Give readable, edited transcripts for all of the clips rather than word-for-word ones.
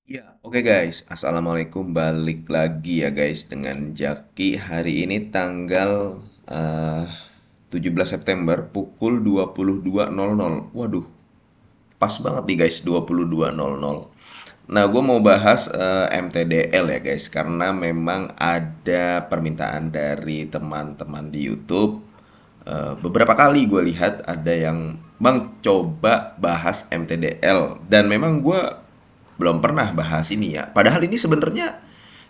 Ya, oke guys. Assalamualaikum. Balik lagi ya guys dengan Jaki. Hari ini tanggal eh, 17 September pukul 22.00. Waduh, pas banget nih guys 22.00. Nah, gue mau bahas MTDL ya guys, karena memang ada permintaan dari teman-teman di YouTube. Beberapa kali gue lihat ada yang bang coba bahas MTDL, dan memang gue belum pernah bahas ini ya. Padahal ini sebenarnya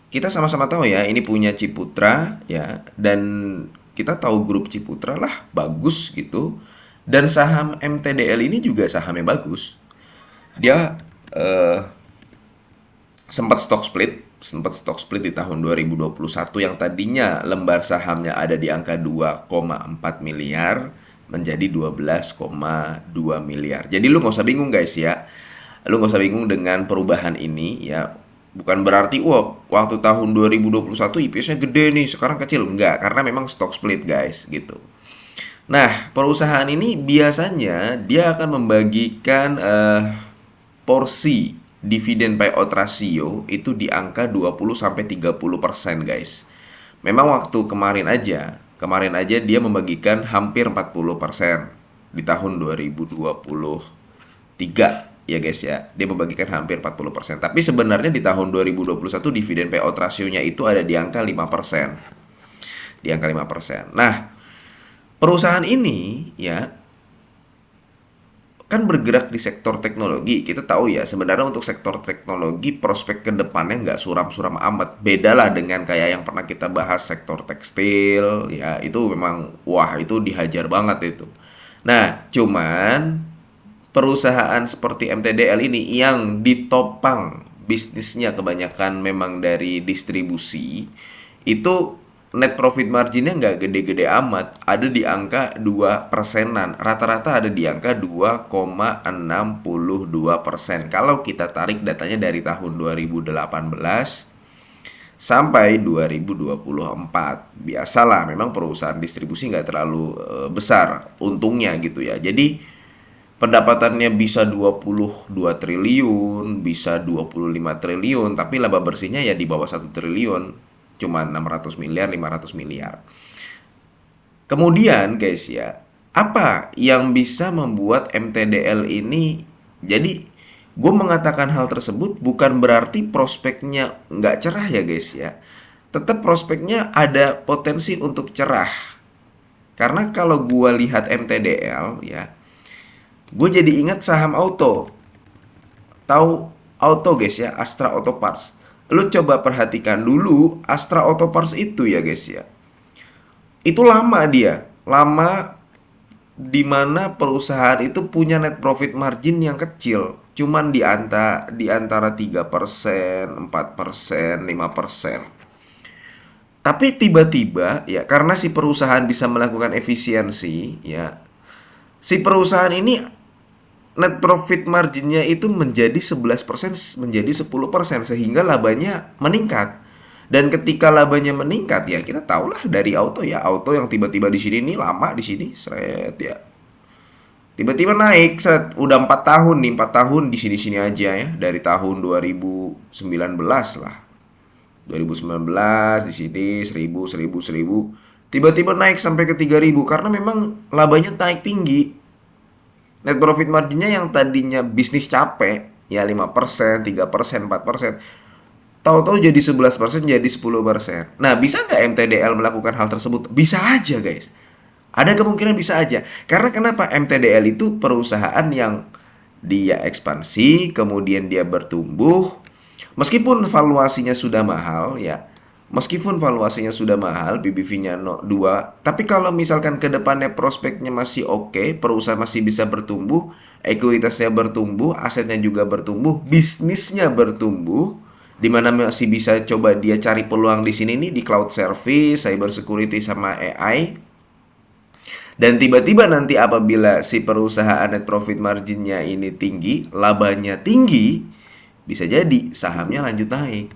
kita sama-sama tahu ya, ini punya Ciputra ya, dan kita tahu grup Ciputra lah bagus gitu. Dan saham MTDL ini juga saham yang bagus. Dia eh, sempat stock split di tahun 2021, yang tadinya lembar sahamnya ada di angka 2,4 miliar menjadi 12,2 miliar. Jadi lu nggak usah bingung guys ya. Lu nggak usah bingung dengan perubahan ini ya. Bukan berarti wah waktu tahun 2021 IPS-nya gede nih, sekarang kecil. Enggak, karena memang stock split guys gitu. Nah, perusahaan ini biasanya dia akan membagikan porsi dividen payout ratio itu di angka 20 sampai 30% guys. Memang waktu kemarin aja dia membagikan hampir 40% di tahun 2023 ya guys ya. Dia membagikan hampir 40%. Tapi sebenarnya di tahun 2021 dividen payout rasionya itu ada di angka 5%. Di angka 5%. Nah, perusahaan ini ya kan bergerak di sektor teknologi. Kita tahu ya, sebenarnya untuk sektor teknologi prospek ke depannya nggak suram-suram amat. Beda lah dengan kayak yang pernah kita bahas sektor tekstil ya, itu memang wah itu dihajar banget itu. Nah, cuman perusahaan seperti MTDL ini yang ditopang bisnisnya kebanyakan memang dari distribusi, itu net profit marginnya nggak gede-gede amat, ada di angka 2 persenan, rata-rata ada di angka 2,62%. Kalau kita tarik datanya dari tahun 2018 sampai 2024. Biasalah, memang perusahaan distribusi nggak terlalu besar untungnya gitu ya. Jadi pendapatannya bisa 22 triliun, bisa 25 triliun, tapi laba bersihnya ya di bawah 1 triliun, cuma 600 miliar, 500 miliar. Kemudian guys ya, apa yang bisa membuat MTDL ini jadi, gue mengatakan hal tersebut bukan berarti prospeknya nggak cerah ya guys ya. Tetap prospeknya ada potensi untuk cerah. Karena kalau gue lihat MTDL ya, gue jadi ingat saham auto. Tahu auto guys ya, Astra Auto Parts. Lu coba perhatikan dulu Astra Auto Parts itu ya guys ya. Itu lama dia, lama, di mana perusahaan itu punya net profit margin yang kecil, cuman di antara 3%, 4%, 5%. Tapi tiba-tiba ya, karena si perusahaan bisa melakukan efisiensi ya, si perusahaan ini net profit marginnya itu menjadi 11%, menjadi 10%, sehingga labanya meningkat. Dan ketika labanya meningkat ya, kita tahulah dari auto ya, auto yang tiba-tiba di sini nih lama di sini seret ya, tiba-tiba naik seret, udah 4 tahun nih, 4 tahun di sini-sini aja ya, dari tahun 2019 lah, 2019 di sini 1000 1000 1000, tiba-tiba naik sampai ke 3000 karena memang labanya naik tinggi. Net profit marginnya yang tadinya bisnis capek ya 5%, 3%, 4%, tahu-tahu jadi 11%, jadi 10%. Nah, bisa nggak MTDL melakukan hal tersebut? Bisa aja, guys. Ada kemungkinan bisa aja. Karena kenapa? MTDL itu perusahaan yang dia ekspansi, kemudian dia bertumbuh. Meskipun valuasinya sudah mahal ya, meskipun valuasinya sudah mahal, PBV-nya 2, tapi kalau misalkan ke depannya prospeknya masih oke, perusahaan masih bisa bertumbuh, ekuitasnya bertumbuh, asetnya juga bertumbuh, bisnisnya bertumbuh, di mana masih bisa coba dia cari peluang di sini nih, di cloud service, cyber security sama AI. Dan tiba-tiba nanti apabila si perusahaan net profit marginnya ini tinggi, labanya tinggi, bisa jadi sahamnya lanjut naik.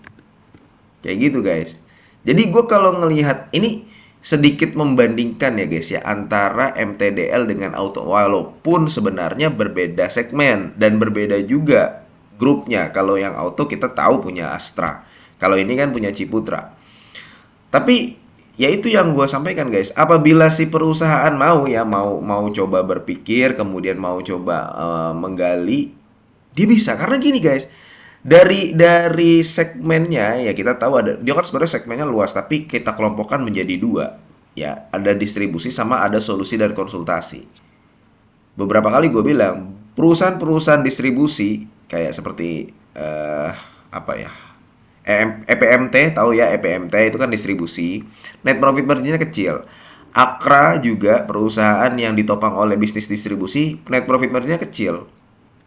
Kayak gitu guys. Jadi gue kalau ngelihat ini sedikit membandingkan ya guys ya, antara MTDL dengan auto, walaupun sebenarnya berbeda segmen dan berbeda juga grupnya. Kalau yang auto kita tahu punya Astra. Kalau ini kan punya Ciputra. Tapi ya itu yang gue sampaikan guys. Apabila si perusahaan mau coba berpikir, kemudian mau coba menggali, dia bisa. Karena gini guys, dari segmennya ya kita tahu ada, dia kan sebenarnya segmennya luas, tapi kita kelompokkan menjadi dua. Ya, ada distribusi sama ada solusi dan konsultasi. Beberapa kali gue bilang perusahaan-perusahaan distribusi kayak seperti apa ya, EPMT, tahu ya, EPMT itu kan distribusi, net profit marginnya kecil. Akra juga perusahaan yang ditopang oleh bisnis distribusi, net profit marginnya kecil,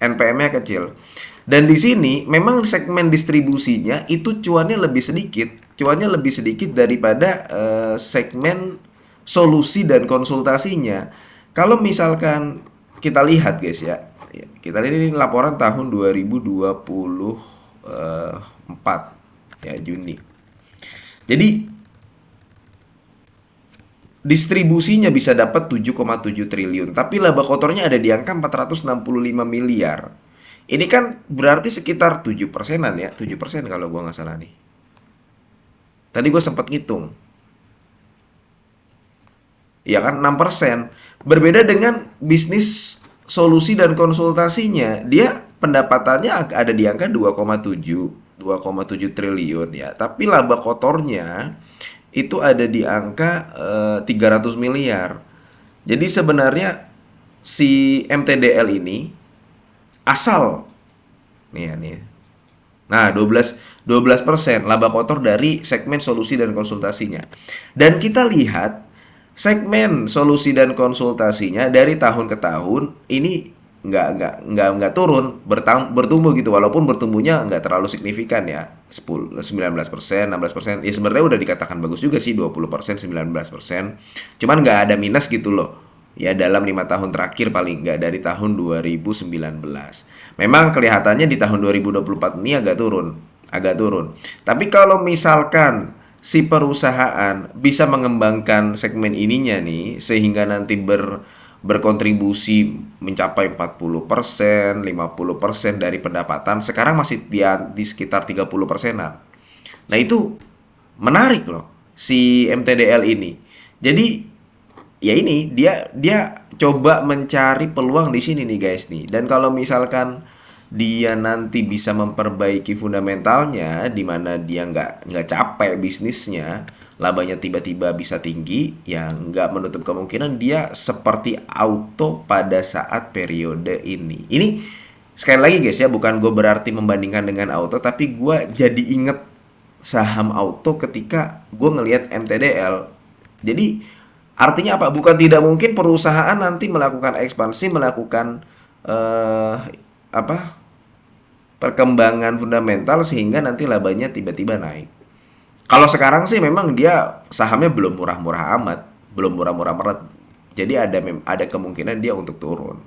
NPM-nya kecil. Dan di sini memang segmen distribusinya itu cuannya lebih sedikit daripada segmen solusi dan konsultasinya. Kalau misalkan kita lihat guys ya, kita lihat ini laporan tahun 2024 ya, Juni. Jadi distribusinya bisa dapat 7,7 triliun, tapi laba kotornya ada di angka 465 miliar. Ini kan berarti sekitar 7%-an ya, 7% kalau gua nggak salah nih. Tadi gue sempat ngitung. Ya kan 6%. Berbeda dengan bisnis solusi dan konsultasinya. Dia pendapatannya ada di angka 2,7 triliun ya. Tapi laba kotornya itu ada di angka 300 miliar. Jadi sebenarnya si MTDL ini asal nih ya nih. Nah, 12% laba kotor dari segmen solusi dan konsultasinya. Dan kita lihat segmen solusi dan konsultasinya dari tahun ke tahun ini nggak turun, bertumbuh gitu, walaupun bertumbuhnya nggak terlalu signifikan ya, 19%, 16%. Ya sebenarnya udah dikatakan bagus juga sih, 20%, 19%. Cuman nggak ada minus gitu loh. Ya dalam 5 tahun terakhir paling nggak dari tahun 2019. Memang kelihatannya di tahun 2024 ini agak turun. Tapi kalau misalkan si perusahaan bisa mengembangkan segmen ininya nih sehingga nanti berkontribusi mencapai 40%, 50% dari pendapatan, sekarang masih di sekitar 30%-an. Nah, itu menarik loh si MTDL ini. Jadi ya ini dia coba mencari peluang di sini nih guys nih. Dan kalau misalkan dia nanti bisa memperbaiki fundamentalnya, di mana dia nggak capek bisnisnya, labanya tiba-tiba bisa tinggi, ya nggak menutup kemungkinan dia seperti auto pada saat periode ini. Ini sekali lagi guys ya, bukan gue berarti membandingkan dengan auto, tapi gue jadi inget saham auto ketika gue ngelihat MTDL. Jadi artinya apa? Bukan tidak mungkin perusahaan nanti melakukan ekspansi, melakukan perkembangan fundamental sehingga nanti labanya tiba-tiba naik. Kalau sekarang sih memang dia sahamnya belum murah-murah amat, belum murah-murah banget. Jadi ada kemungkinan dia untuk turun.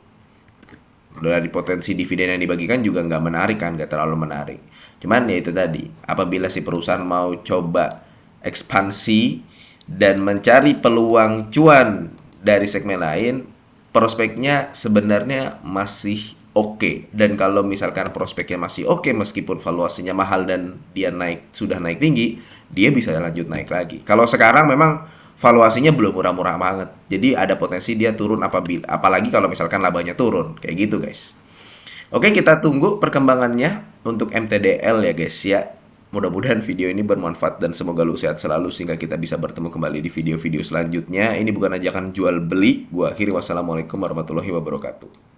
Dari potensi dividen yang dibagikan juga nggak menarik kan, nggak terlalu menarik. Cuman ya itu tadi, apabila si perusahaan mau coba ekspansi dan mencari peluang cuan dari segmen lain, prospeknya sebenarnya masih oke. Dan kalau misalkan prospeknya masih oke, meskipun valuasinya mahal dan dia sudah naik tinggi, dia bisa lanjut naik lagi. Kalau sekarang memang valuasinya belum murah-murah banget, jadi ada potensi dia turun, apalagi kalau misalkan labanya turun kayak gitu guys. Oke, kita tunggu perkembangannya untuk MTDL ya guys ya. Mudah-mudahan video ini bermanfaat dan semoga lu sehat selalu sehingga kita bisa bertemu kembali di video-video selanjutnya. Ini bukan ajakan jual beli. Gua akhiri, wassalamualaikum warahmatullahi wabarakatuh.